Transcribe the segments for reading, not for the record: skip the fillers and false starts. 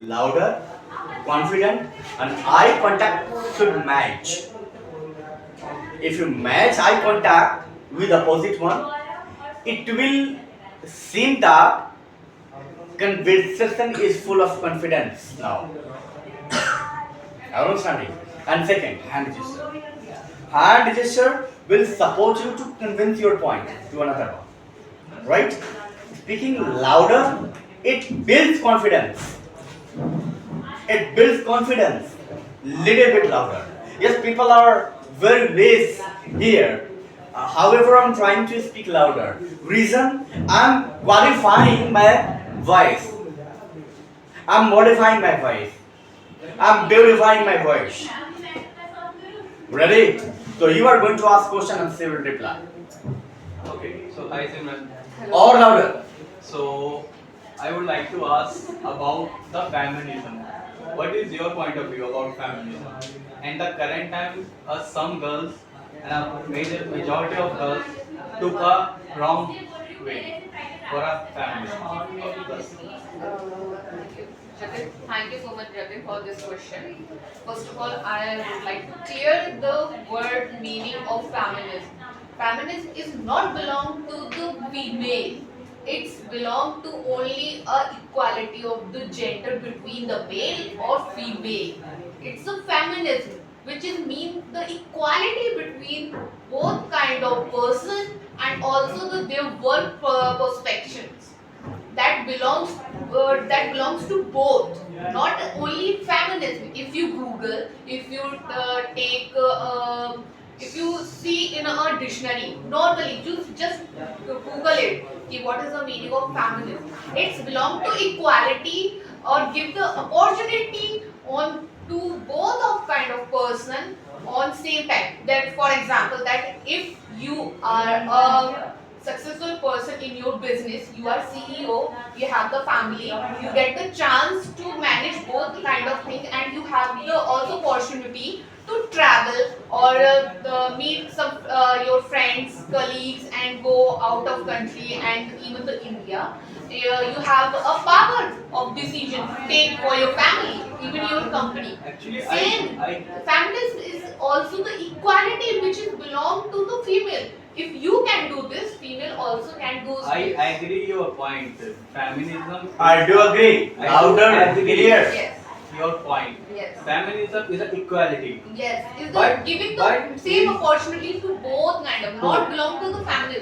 louder, confident, and eye contact should match. If you match eye contact with opposite one, it will seem that conversation is full of confidence now. Understanding. And second, hand gesture. Hand gesture will support you to convince your point to another one. Right? Speaking louder, it builds confidence. It builds confidence. Little bit louder. Yes, people are very less here. However, I'm trying to speak louder. Reason, I'm qualifying my voice. I'm modifying my voice. I'm beautifying my voice. Ready? So you are going to ask question and she will reply. Okay, so hi Simran. Or louder. So I would like to ask about the feminism. What is your point of view about feminism? And the current time, some girls and a majority of girls took a wrong way for a feminism. Thank you so much, Jatin, for this question. First of all, I would like to clear the word meaning of feminism. Feminism is not belong to the female. It's belong to only a equality of the gender between the male or female. It's a feminism, which is mean the equality between both kind of person and also their work perspectives that belongs to both, not only feminism. If you google, if you take if you see in a dictionary, normally just google it, ki what is the meaning of feminism. It's belong to equality or give the opportunity on to both of kind of person on same time. That for example, that if you are a successful person in your business, you are ceo, you have the family, you get the chance to manage both kind of thing, and you have the also opportunity to travel or meet some your friends, colleagues, and go out of country and even the india. You have a power of decision to take for your family, even your company. Actually, Same, I feminism is also the equality which is belong to the female. If you can do this, female also can do I this. agree your point. Feminism. I do agree. I do Louder, agree. clear. Yes, Your point. yes, Feminism is an equality. yes. Is the But- giving the but same is- opportunity to both kind of, not Both. belong to the family.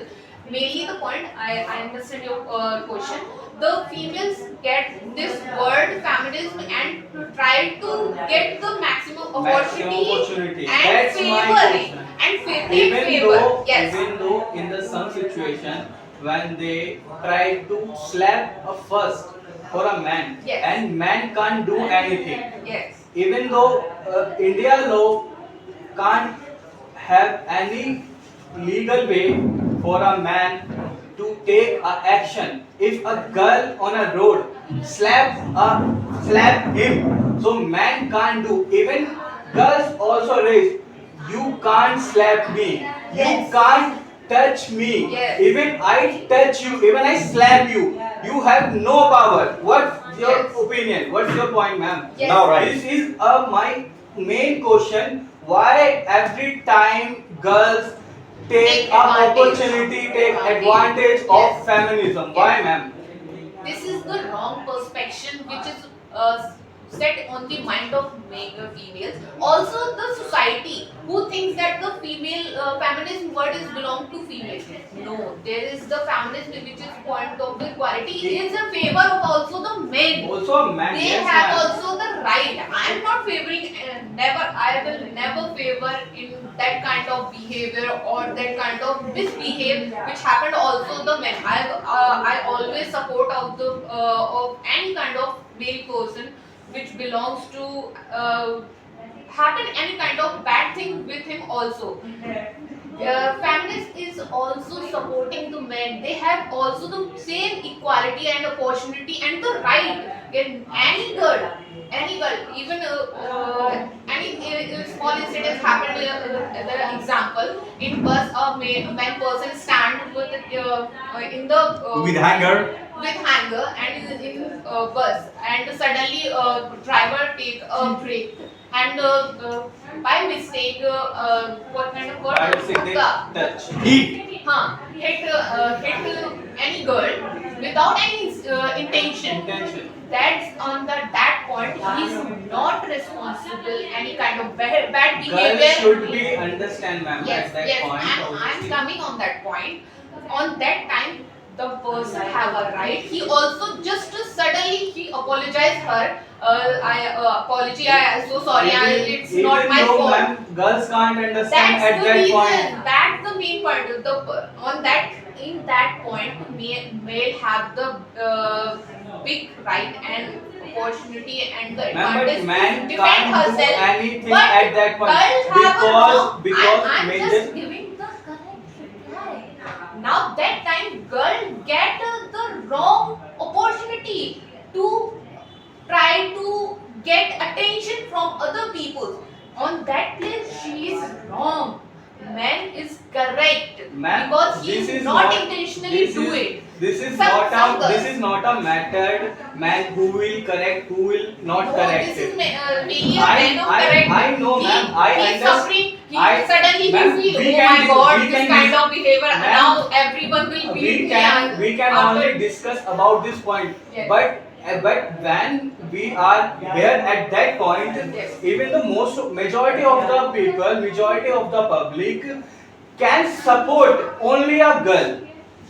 Mainly the point, I understand your question. The females get this word feminism and to try to get the maximum Maximum opportunity opportunity. and That's my favoring question. and take Even favor. though, Yes. even though in the some situation when they try to slap a first for a man, Yes. and man can't do anything. Yes. Even though India law can't have any legal way for a man to take a action. If a girl on a road slap him, so man can't do. Even girls also raise, you can't slap me, you Yes. can't touch me. Yes. Even I touch you, even I slap you, you have no power. What's your Yes. opinion? What's your point, ma'am? Yes. Now, right. This is my main question. Why every time girls take Take a advantage. opportunity, take advantage Yes. of feminism? Why, ma'am? This is the wrong perspective which is set on the mind of females. Also, the society who thinks that the female feminism word is belong to female. No, there is the feminism which is point of the equality is a favor of also the men. Also a man. They Yes, have ma'am. also the right. I am not favoring, never, I will never favor in that kind of behavior or that kind of misbehave which happened also the men. I always support of any kind of male person which belongs to happen any kind of bad thing with him also. Feminist is also supporting the men. They have also the same equality and opportunity and the right. Any girl, even any small incident happened. The example in bus, a man person stand with in the With hanger. with hanger and is in bus, and suddenly driver take a break, and by mistake what kind of word? I would say they Hookah. touch. Hit any girl without any intention. Intention. That's on that point he is not responsible any kind of bad Girls behavior. should be understand, ma'am, Yes, at that yes, point. I'm obviously. coming on that point. On that time, the person have a right. He also just suddenly he apologized her. I apology. I so sorry. It's not my though, fault. ma'am, girls can't understand That's at the that reason. point. That's the main point. On that in that point, male have the big right and opportunity and the Ma'am, but advantage man to defend can't do herself. anything But at that point girl have a wrong. because I'm major. just giving the correct reply. Now that time, girl get the wrong opportunity to try to get attention from other people. On that place, she is wrong. Man is correct Ma'am, because he this is is not not- intentionally do it. This is Some not girls. this is not a method, man, who will correct, who will not No, correct this is it. really a man of correct. I know, He- ma'am. I he's understand. suffering. He I- suddenly ma'am, he feel, we oh can my dis- God, we this can kind dis- of behavior. Ma'am, Now everyone will beat we me. can and we can after- only discuss about this point. Yes. But when we are here at that point, Yes. even the majority of the people, majority of the public can support only a girl.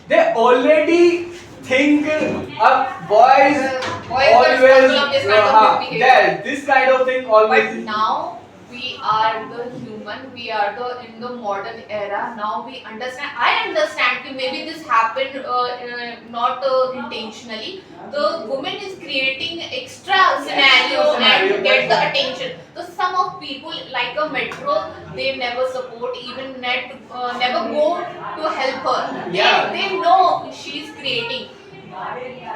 They already think a boys Boys are always responsible of this kind of behavior. yes, this kind of thing always. But now we are the human, we are the in the modern era. Now we understand. I understand that maybe this happened not intentionally. The woman is creating extra scenario scenario, and get the that's attention. So some of people like a metro, they never support, even never go to help her. Yeah. They know she's creating.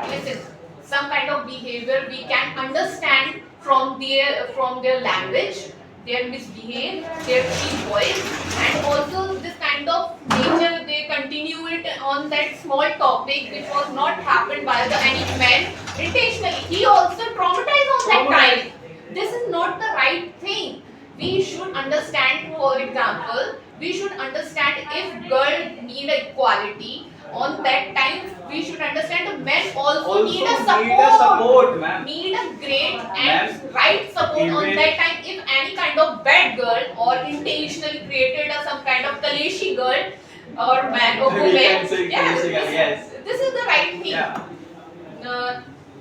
Listen, some kind of behavior we can understand from their language, their misbehave, their free voice, and also this kind of nature they continue it on that small topic which was not happened by any man intentionally. He also traumatized on that time. This is not the right thing. We should understand, for example, we should understand if girl need equality. On that time, we should understand the men also need a support. Ma'am. Need a great and Ma'am, right support on even- that time. If any kind of bad girl or intentionally created a some kind of Kaleshi girl or man or We woman, can say Kaleshi girl, yes. this is the right thing. Yeah.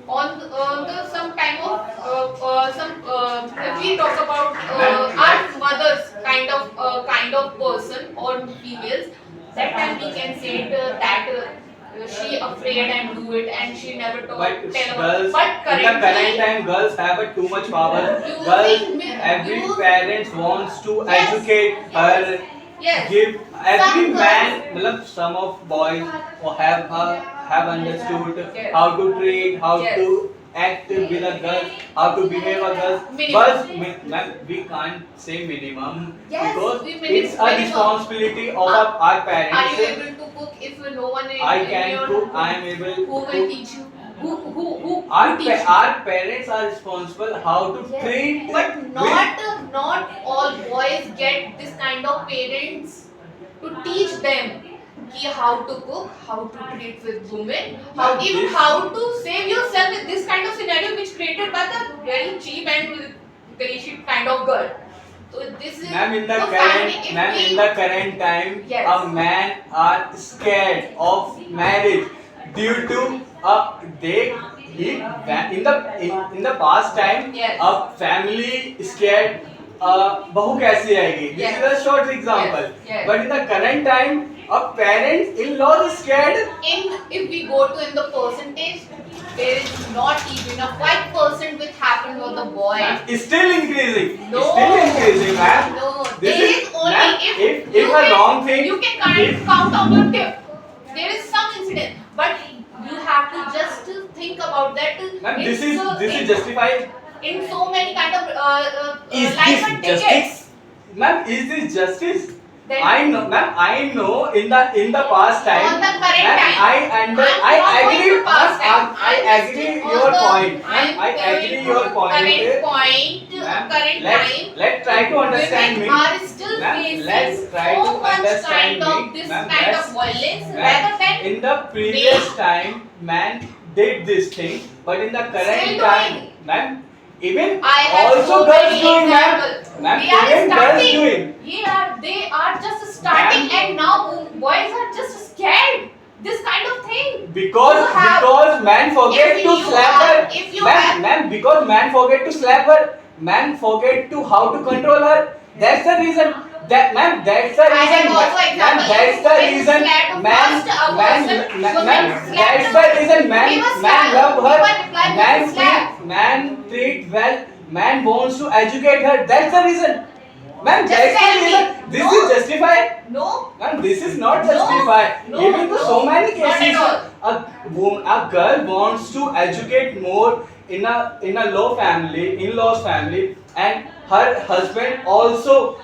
On the some time of if we talk about Ma'am, our mothers kind of person or females, that time we can say that she afraid and do it and she never talk But tell girls, but in the current currently time, girls have a too much power. You Girls, think every you- parent wants to Yes, educate her, yes, give every Some man. मतलब some of boys who have understood Yes. how to treat, how Yes. to act with a girl, how to behave a girl. Minimum. But ma'am, we can't say minimum Yes, because we it's a minimum. responsibility of our are you parents. able to cook if no one I in can your cook. I am able who to will cook. teach you who Our, teach you? our parents are responsible how to Yes. treat But with- not all boys get this kind of parents to teach them ki how to cook, how to treat with women, how But even this- how to save yourself with this kind of scenario which created by the very cheap and Kalishi kind of girl. So this is Ma'am, in the family, current if ma'am, we- in the current time, Yes. a man are scared of marriage due to they he in the past time Yes. a family scared बहू कैसी आएगी. This Yes. is a short example. Yes, yes. But in the current time, a parent in-law is scared. if we go to in the percentage, there is not even a 5% which happened with the boy. It's still increasing. No. It's still increasing, ma'am. No, This there is- is only ma'am, if if a wrong thing- you can count on your tip. There is some incident, but you have to just think about that. Ma'am, It's, this is justified. in so many kind of Is life this and tickets. justice? Ma'am, is this justice? Then I know, ma'am. I know in the past time. On the current ma'am, time. I I'm not agree. going to past ma'am, time. I I'm agree just your on the- point. I'm Ma'am, I going agree to your point. Current point, Ma'am, current let's time. try to understand Women me. are still Ma'am, facing let's try so to much understand kind me. of this Ma'am, kind let's- of violence ma'am, rather than in the previous time, man did this thing, but in the current Still time, doing. ma'am, even I have also so girls many doing, ma'am. examples. Ma'am, They are even girls starting. doing. They are just starting, Ma'am. and now boys are just scared. This kind of thing. Because You have- man forget if to you slap are- her. if you Ma'am, have- ma'am, because man forget to slap her. Man forget to how to control her. That's the reason. That's the I reason. have also Ma'am, example. that's the Women reason. slapped Man, first a man, person, ma'am, women ma'am, slapped that's the reason. Man, Give us man slap. love her. Give a reply with Man a slap. treat well. Man wants to educate her. That's the reason. Ma'am, Just that's the tell me. reason. This No. is justified. No. Ma'am, this is not No, justified. no, Even though so no, many not at cases, all. a girl wants to educate more in a low family, in-laws family, and her husband also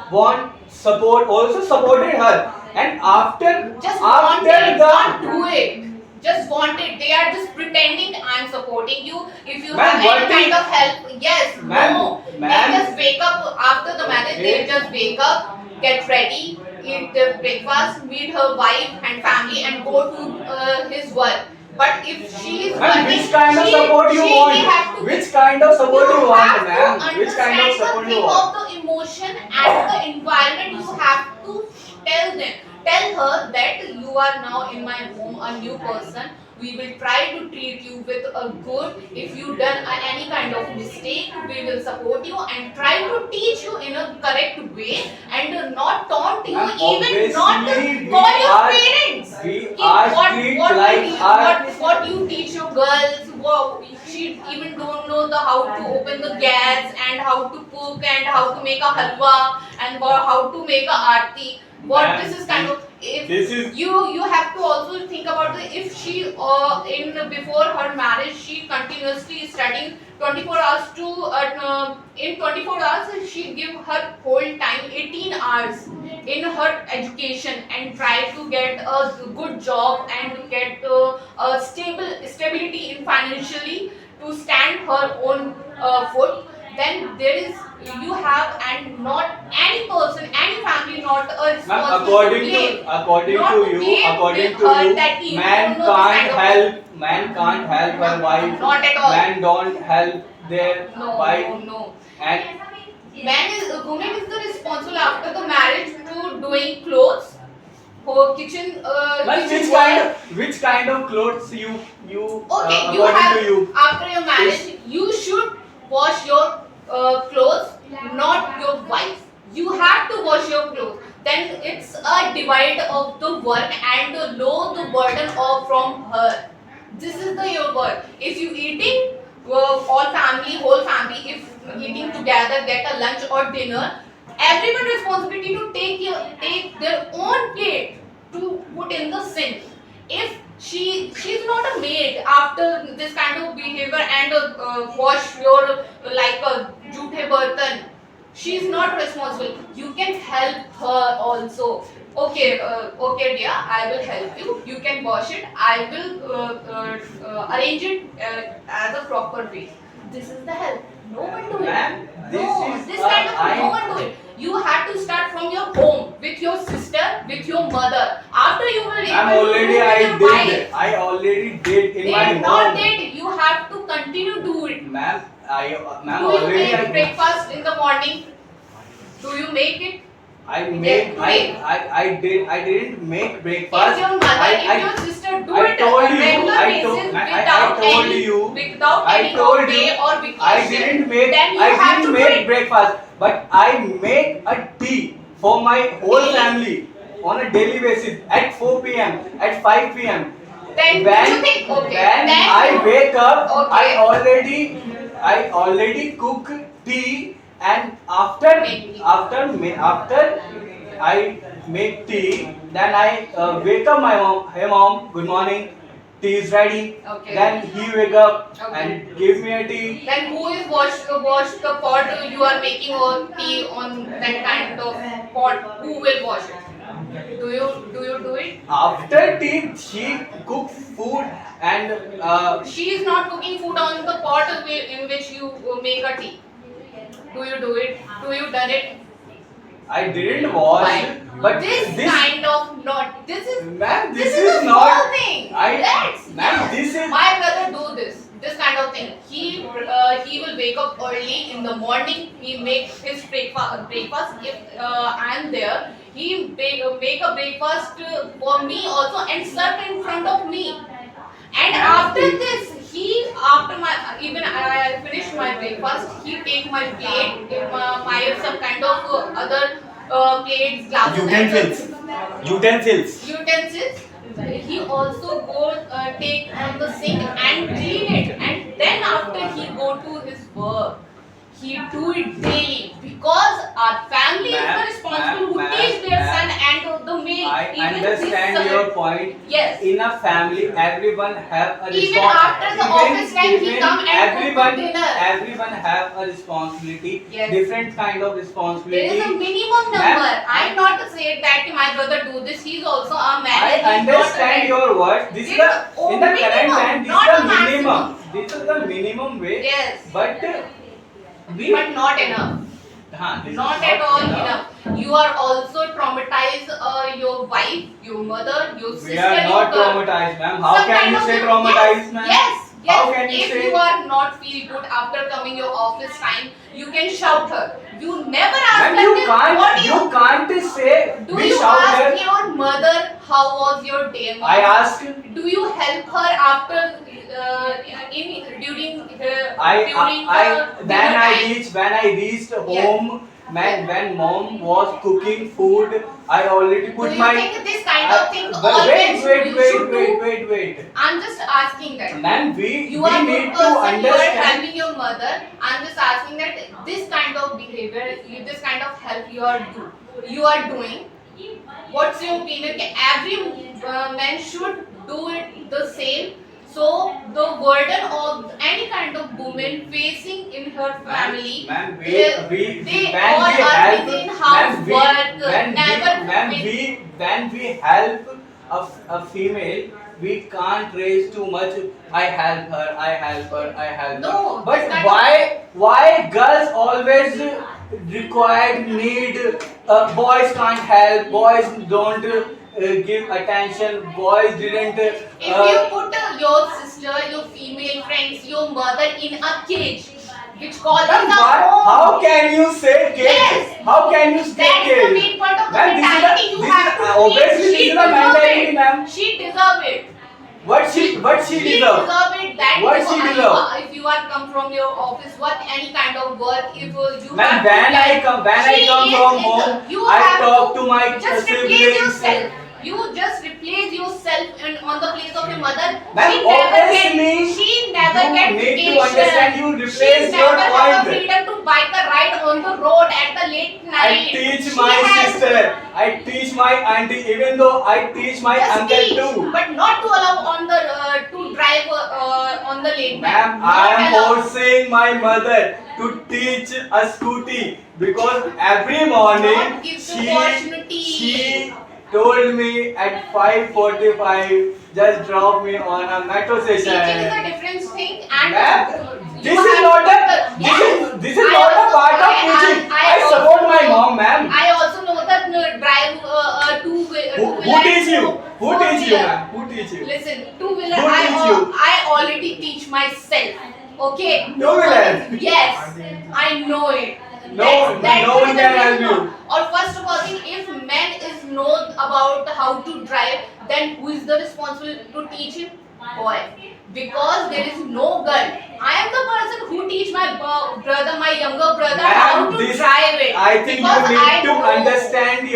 supported her, and after Just want it, the not do it. Just want it. They are just pretending I'm supporting you. If you Ma'am, have what any kind is- of help, yes, Ma'am, no. ma'am. They just wake up after the marriage. They Okay. just wake up, get ready, eat their breakfast, meet her wife and family, and go to his work. But if she is Ma'am, working, which kind of she- support you she want? have to- Which kind of support you have want, to ma'am? Which kind of understand support the you thing want? of the emotion and the environment. You have to tell her that you are now in my home, a new person. We will try to treat you with a good. If you done any kind of mistake, we will support you and try to teach you in a correct way, and not taunt you, Ma'am, even not obviously we call your are- parents. we Ki are treat like what you teach your girls. She even don't know the how to open the gas, and how to cook, and how to make a halwa, and how to make a aarti. Ma'am, This is kind of, if this is- you have to also think about if she in before her marriage she continuously studying 24 hours to in 24 hours she give her whole time 18 hours in her education, and try to get a good job and get a stability in financially to stand her own foot. Then there is, you have, and not any person, any family, not a Ma'am, responsibility to blame. according Not to to you, blame according with to her you, that you man don't know this can't kind of help, man can't help her wife. Not at all. Man don't help their No, wife, no. and Woman is the responsible after the marriage to doing clothes, for kitchen. ma'am, Kitchen which kind of clothes you Okay, you according have, to you? after your marriage, you should wash your clothes, not your wife. You have to wash your clothes. Then it's a divide of the work and low the burden of from her. This is the your work. If you eating, all family, whole family, if eating together, get a lunch or dinner, everyone responsibility to take their own plate to put in the sink. If she's not a maid after this kind of behavior, and wash your like a jute bartan, she's not responsible. You can help her also. Okay dear, I will help you. You can wash it. I will arrange it as a proper way. This is the help. No one do it. Ma'am, this No, is this kind of I- no one do it. You have to start from your home, with your sister, with your mother. After you will Ma'am, able to already do with I your did. wife. I already did in my They not home. did. You have to continue do it. Ma'am, ma'am Do you already make breakfast in the morning? Do you make it? I make today. I didn't make If breakfast. your mother, I- if your sister do I it told on you, regular I basis told- I without told any you, without I any told holiday you, or I vacation, didn't make then you I have didn't to do make it. breakfast, but I make a tea for my whole Daily. family on a daily basis at 4 p.m. at 5 p.m. Then when you think, okay, when then I you- wake up, Okay. I already cook tea, and after Make tea. after I make tea, then I wake up my mom. Hey mom, good morning. Tea is ready. Okay. Then he wake up Okay. and give me a tea. Then who is wash the pot you are making or tea on that kind of pot? Who will wash it? Do you do it? After tea, she cooks food and She is not cooking food on the pot in which you make a tea. Do you do it? Do you done it? I didn't wash, Why? but This kind of not. This is ma'am, this this is a is small not. thing. Ma'am, Yes. this is. My brother do this kind of thing. He will wake up early in the morning. He make his breakfast. If I am there, he make a breakfast for me also and serve in front of me. And after this, after my even I finish my breakfast, he take my plate, my some kind of other plates, glasses, Utensils. utensils. He also go take on the sink and clean it, and then after he go to his work. He do it daily because our family is the Ma'am, responsible who ma'am, teach their ma'am, son and the maid. I even his understand son. your point. Yes. In a family, everyone have a Even after the office time, he come and cook everyone, dinner. everyone have a responsibility. Yes. Different kind of There responsibility. is a minimum number. Ma'am, I'm not saying that my brother do this. He's also a man. I and he's not a understand man. your words. This is It's the in the current minimum, time. This not is a the minimum. maximum. This is the minimum way. Yes. But we. But not enough. This is Not at all enough. You are also traumatize your wife, your mother, your sister. We are not your traumatized, ma'am. How some can kind you of say thing. traumatized, ma'am? Yes, yes. How can you if say? you are not feel good after coming your office time, you can shout her. You never ask Ma'am, her you that, can't. what You can't say. do We you shout ask her. your mother how was your day, mom? I ask. Do you help her after during during When I reached home, man, when mom was cooking food, I already Do put you my. think this kind of thing But always you should do? wait. I'm just asking that. Ma'am, You we are good need to person, you are understand. helping your mother. I'm just asking that this kind of behavior, this kind of help you are doing. What's your opinion? Every man should do it the same. So the burden of any kind of woman facing in her family, Ma'am, they when all we are help, within housework, when we help a female, we can't raise too much. I help her, I help her, I help No, her. this But kind of- why girls always required need? Boys can't help. Boys don't give attention. Boys didn't. If you put your sister, your female friends, your mother in a cage, which called Ma'am, as a home. how can you say cage? Yes. How can you say That is the cage? main part of the Ma'am, mentality you have to obviously create. this is the mentality, ma'am. She deserve it. What she She deserve? deserve it. That What if she you deserve? are- if you are come from your office, what any kind of work, if you Ma'am, have to when I get- come she from is home, you I have talk to my just replace siblings. yourself. You just replace yourself on the place of your mother. Ma'am, She never obviously, she never you get need to vacation. understand, you She replace never your have a point. freedom to bike a ride on the road at the late I night. teach She my has- sister, I teach my auntie, even though I teach my Just uncle teach, too. but not to allow on the to drive on the late night. Ma'am, Not I am allowed. forcing my mother to teach a scooty because every morning Not give the opportunity. she told me at 5:45 just drop me on a metro Teaching is station. a different thing, and Ma'am, you this is have not to- a Yes. this is I not a also- part of teaching. I also support my know- mom, ma'am. I also know that drive Who teach you? Who teach you, ma'am? Who teach you? Listen, two-wheeler. Who teach you? I already teach myself. Okay. Two-wheeler? Yes, I know it. No one can help you. Or first of all, thing, if man is know about how to drive, then who is the responsible to teach him? Boy. Because there is no girl. I am the person who teach my brother, my younger brother, how Ma'am, to drive it. I think Because you I need to know understand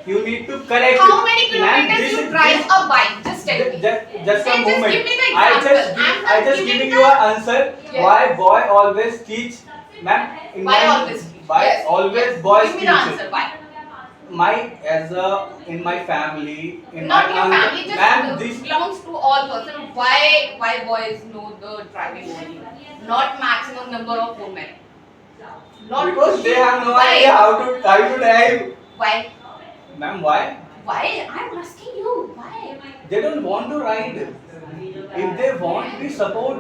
you need to correct. how many Ma'am, kilometers this you is- drive a bike. Just tell me. Just a Just moment. give me the I example. I just giving giving the- you an answer. Yes. Why boy always teach, ma'am? in Why my- always teach? Why Yes. always Yes. boys Give me the teach? answer. Why? In my family, in Not my your uncle- family, just ma'am, this belongs to all person. Why boys know the driving only? Not maximum number of women. Not because they have no why? idea how to drive. Why? Ma'am, why? Why? I'm asking you. Why? They don't want to ride. If they want, we support.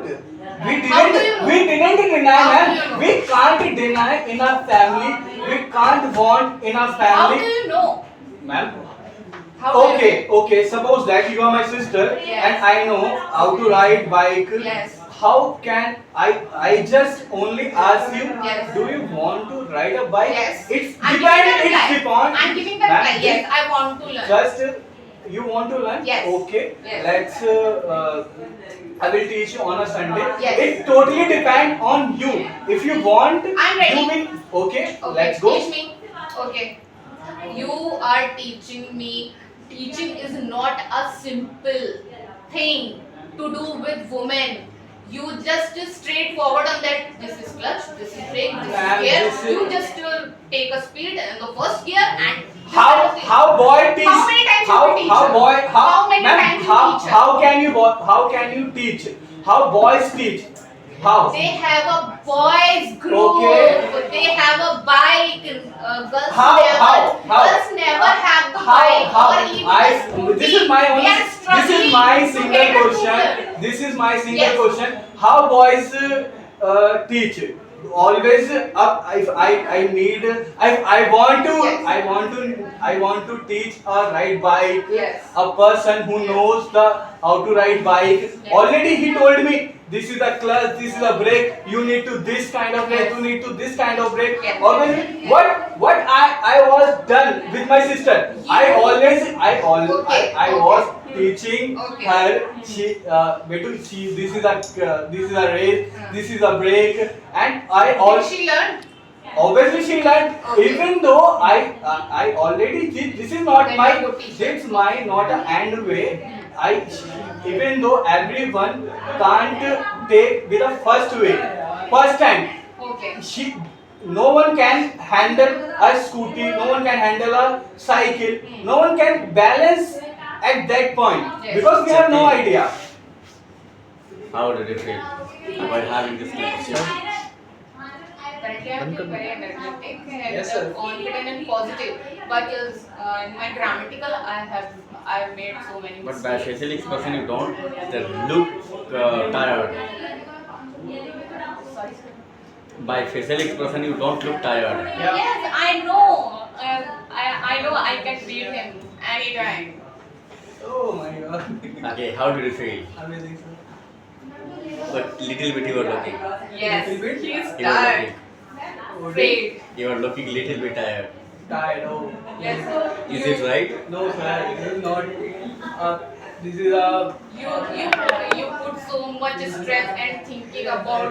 How do you know? We didn't deny, How do ma'am. you know? We can't deny in our family. We can't want in our How do family. you know? Ma'am, How do you okay, okay. Suppose that you are my sister Yes. and I know how to ride bike. Yes. How can I just only ask you, Yes. do you want to ride a bike? Yes. It's I'm depend, giving it's that depend. reply. I'm giving that Ma'am, reply. Yes, I want to learn. just you want to learn? Yes. Okay. Yes. Let's I will teach you on a Sunday. Yes. It totally depend on you. If you want, I'm ready. you will. Okay. Okay, Let's go. teach me. Okay. You are teaching me. Teaching is not a simple thing to do with women. You just straightforward on that. This is clutch. This is brake. This is Ma'am, gear. this is- You just take a speed and the first gear and. this How kind of thing. how boy teach? How many times how you teach how her? boy How many ma'am, times you how teach her? how can you teach? How boys teach? How? They have a boys group. Okay. They have a bike. Girls How? never. How? Girls never have the How? bike How? or even a scooty. This is my only. They are This struggling is my to single get a question. scooter. This is my single Yes. question. How boys teach? Always if I need I want to Yes. I want to teach a ride bike. Yes. A person who knows the how to ride bike. Yes. Already he told me this is a clutch, this is a brake. You need to this kind of brake. Yes. You need to this kind of brake. Yes. Always Yes. what I was done with my sister. I You- always Okay, I okay. was teaching Okay. her. She this is a race. This is a brake, and I Did also she learn? obviously she learned. Okay. Even though I already did. This is not Then my you go teach her. this my not a end way. Even though everyone can't take with the first way, first time. Okay. No one can handle a scooty, no one can handle a cycle, no one can balance at that point Yes. because we have no idea. How did you feel about having this conversation? Currently, I feel very energetic and Yes, sir. confident and positive. But in my grammatical, I've made so many But by mistakes. facial expression, you don't look tired. Sorry, sir. By facial expression, you don't look tired. Yeah. Yes, I know. I know I can beat him anytime. Oh my god. Okay, how did you feel? Amazing, sir. But little bit you were looking. Yes, Little bit? he's You were tired, looking. afraid. You are looking little bit tired. Tired. Oh. Yes, sir. Is it right? No, sir. This is not. This is a. You put so much stress and thinking about